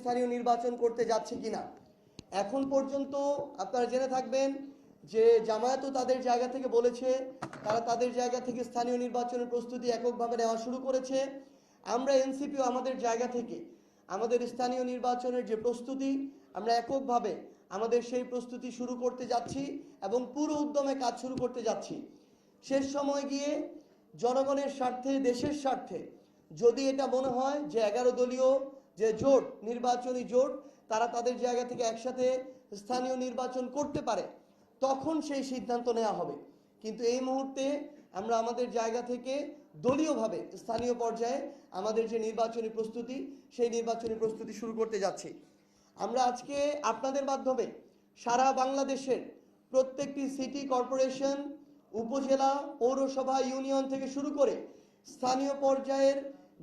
স্থানীয় নির্বাচন করতে যাচ্ছে কিনা। এখন পর্যন্ত আপনারা জেনে থাকবেন যে জামায়াতও তাদের জায়গা থেকে বলেছে তারা তাদের জায়গা থেকে স্থানীয় নির্বাচনের প্রস্তুতি এককভাবে নেওয়া শুরু করেছে। আমরা এনসিপিও আমাদের জায়গা থেকে আমাদের স্থানীয় নির্বাচনের যে প্রস্তুতি আমরা এককভাবে আমাদের সেই প্রস্তুতি শুরু করতে যাচ্ছি এবং পুরো উদ্যমে কাজ শুরু করতে যাচ্ছি। শেষ সময় গিয়ে জনগণের স্বার্থে, দেশের স্বার্থে যদি এটা মনে হয় যে 11 দলীয় যে জোট, নির্বাচনী জোট, তারা তাদের জায়গা থেকে একসাথে স্থানীয় নির্বাচন করতে পারে, তখন সেই সিদ্ধান্ত নেওয়া হবে। কিন্তু এই মুহূর্তে আমরা আমাদের জায়গা থেকে দলীয়ভাবে স্থানীয় পর্যায়ে আমাদের যে নির্বাচনী প্রস্তুতি সেই নির্বাচনী প্রস্তুতি শুরু করতে যাচ্ছি। আমরা আজকে আপনাদের মাধ্যমে সারা বাংলাদেশের প্রত্যেকটি সিটি কর্পোরেশন, উপজেলা, পৌরসভা, ইউনিয়ন থেকে শুরু করে স্থানীয় পর্যায়ের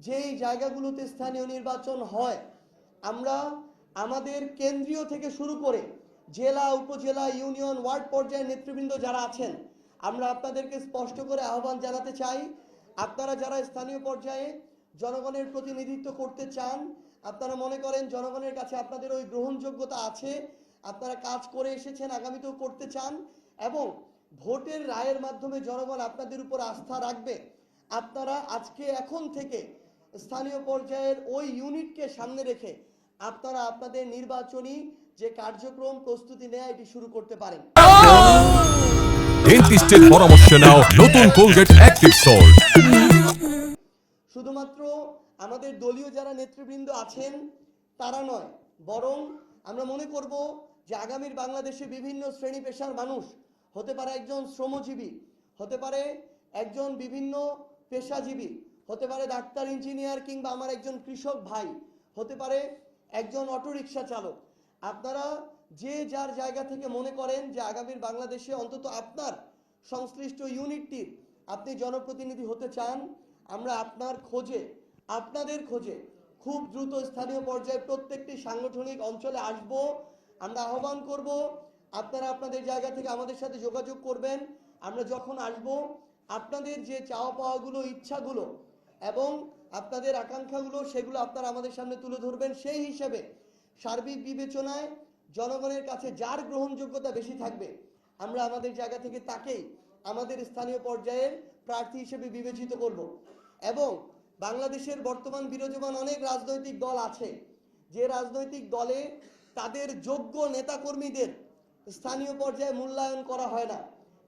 যেই জায়গাগুলোতে স্থানীয় নির্বাচন হয়, আমরা আমাদের কেন্দ্রীয় থেকে শুরু করে জেলা, উপজেলা, ইউনিয়ন, ওয়ার্ড পর্যায়ের নেতৃবৃন্দ যারা আছেন, আমরা আপনাদেরকে স্পষ্ট করে আহ্বান জানাতে চাই, আপনারা যারা স্থানীয় পর্যায়ে জনগণের প্রতিনিধিত্ব করতে চান, আপনারা মনে করেন জনগণের কাছে আপনাদের ওই গ্রহণযোগ্যতা আছে, আপনারা কাজ করে এসেছেন, আগামীতেও করতে চান এবং ভোটের রায়ের মাধ্যমে জনগণ আপনাদের উপর আস্থা রাখবে, আপনারা আজকে এখন থেকে স্থানীয় পর্যায়ের ওই ইউনিটকে সামনে রেখে আপনারা আপনাদের নির্বাচনী যে কার্যক্রম প্রস্তুতি নেয় এটি শুরু করতে পারেন। ডেন্টিস্টের পরামর্শ নাও নতুন কোলগেট অ্যাক্টিভ সল্ট। শুধুমাত্র আমাদের দলীয় যারা নেতৃবৃন্দ আছেন তারা নয়, বরং আমরা মনে করব যে আগামীর বাংলাদেশে বিভিন্ন শ্রেণী পেশার মানুষ, হতে পারে একজন শ্রমজীবী, হতে পারে একজন বিভিন্ন পেশাজীবী, হতে পারে ডাক্তার, ইঞ্জিনিয়ার, কিংবা আমার একজন কৃষক ভাই, হতে পারে একজন অটোরিকশা চালক। আপনারা যে যার জায়গা থেকে মনে করেন যে আগামীর বাংলাদেশে অন্তত আপনার সংশ্লিষ্ট ইউনিটটির আপনি জনপ্রতিনিধি হতে চান, আমরা আপনার খোঁজে, আপনাদের খোঁজে খুব দ্রুত স্থানীয় পর্যায়ে প্রত্যেকটি সাংগঠনিক অঞ্চলে আসব। আমরা আহ্বান করব আপনারা আপনাদের জায়গা থেকে আমাদের সাথে যোগাযোগ করবেন। আমরা যখন আসব আপনাদের যে চাওয়া পাওয়াগুলো, ইচ্ছাগুলো এবং আপনাদের আকাঙ্ক্ষাগুলো সেগুলো আপনারা আমাদের সামনে তুলে ধরবেন। সেই হিসেবে সার্বিক বিবেচনায় জনগণের কাছে যার গ্রহণযোগ্যতা বেশি থাকবে আমরা আমাদের জায়গা থেকে তাকেই আমাদের স্থানীয় পর্যায়ের প্রার্থী হিসেবে বিবেচিত করব। এবং বাংলাদেশের বর্তমান বিরাজমান অনেক রাজনৈতিক দল আছে, যে রাজনৈতিক দলে তাদের যোগ্য নেতাকর্মীদের স্থানীয় পর্যায়ে মূল্যায়ন করা হয় না,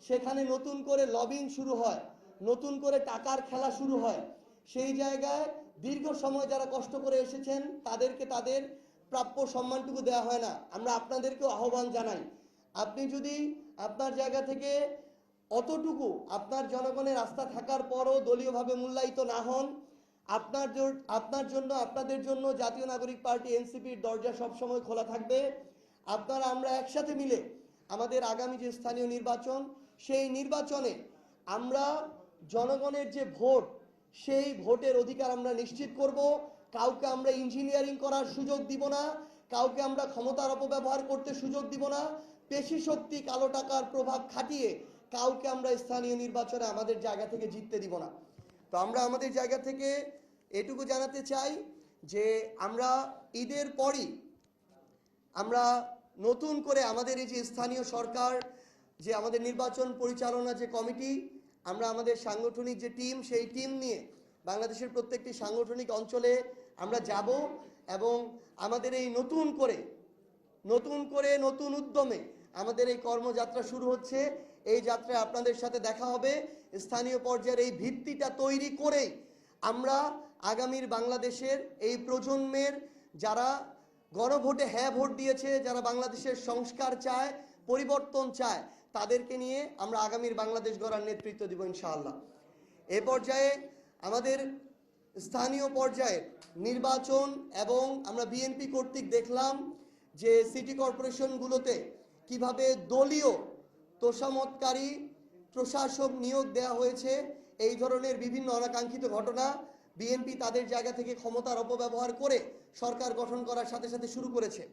সেখানে নতুন করে লবিং শুরু হয়, নতুন করে টাকার খেলা শুরু হয়। সেই জায়গায় দীর্ঘ সময় যারা কষ্ট করে এসেছেন তাদেরকে তাদের প্রাপ্য সম্মানটুকু দেওয়া হয় না। আমরা আপনাদেরকেও আহ্বান জানাই, আপনি যদি আপনার জায়গা থেকে অতটুকু আপনার জনগণের আস্থা থাকার পরও দলীয়ভাবে মূল্যায়িত না হন, আপনার জন্য, আপনাদের জন্য জাতীয় নাগরিক পার্টি এনসিপির দরজা সবসময় খোলা থাকবে। আপনারা আমরা একসাথে মিলে আমাদের আগামী যে স্থানীয় নির্বাচন, সেই নির্বাচনে আমরা জনগণের যে ভোট, সেই ভোটের অধিকার আমরা নিশ্চিত করব। কাউকে আমরা ইঞ্জিনিয়ারিং করার সুযোগ দিব না, কাউকে আমরা ক্ষমতার অপব্যবহার করতে সুযোগ দিব না, পেশি শক্তি, কালো টাকার প্রভাব খাটিয়ে কাউকে আমরা স্থানীয় নির্বাচনে আমাদের জায়গা থেকে জিততে দিব না। তো আমরা আমাদের জায়গা থেকে এটুকু জানাতে চাই যে আমরা ঈদের পরই আমরা নতুন করে আমাদের এই যে স্থানীয় সরকার, যে আমাদের নির্বাচন পরিচালনা যে কমিটি, আমরা আমাদের সাংগঠনিক যে টিম, সেই টিম নিয়ে বাংলাদেশের প্রত্যেকটি সাংগঠনিক অঞ্চলে আমরা যাব এবং আমাদের এই নতুন উদ্যমে আমাদের এই কর্মযাত্রা শুরু হচ্ছে। এই যাত্রায় আপনাদের সাথে দেখা হবে। স্থানীয় পর্যায়ের এই ভিত্তিটা তৈরি করেই আমরা আগামীর বাংলাদেশের এই প্রজন্মের যারা গণভোটে হ্যাঁ ভোট দিয়েছে, যারা বাংলাদেশের সংস্কার চায়, পরিবর্তন চায়, তাদেরকে নিয়ে আমরা আগামীর বাংলাদেশ গড়ার নেতৃত্ব দিব ইনশাআল্লাহ। এ পর্যায়ে আমাদের স্থানীয় পর্যায়ে নির্বাচন এবং আমরা বিএনপি কর্তৃক দেখলাম যে সিটি কর্পোরেশনগুলোতে কিভাবে দলীয় তোষামতকারী প্রশাসক নিয়োগ দেওয়া হয়েছে। এই ধরনের বিভিন্ন অনাকাঙ্ক্ষিত ঘটনা বিএনপি তাদের জায়গা থেকে ক্ষমতার অপব্যবহার করে সরকার গঠন করার সাথে সাথে শুরু করেছে।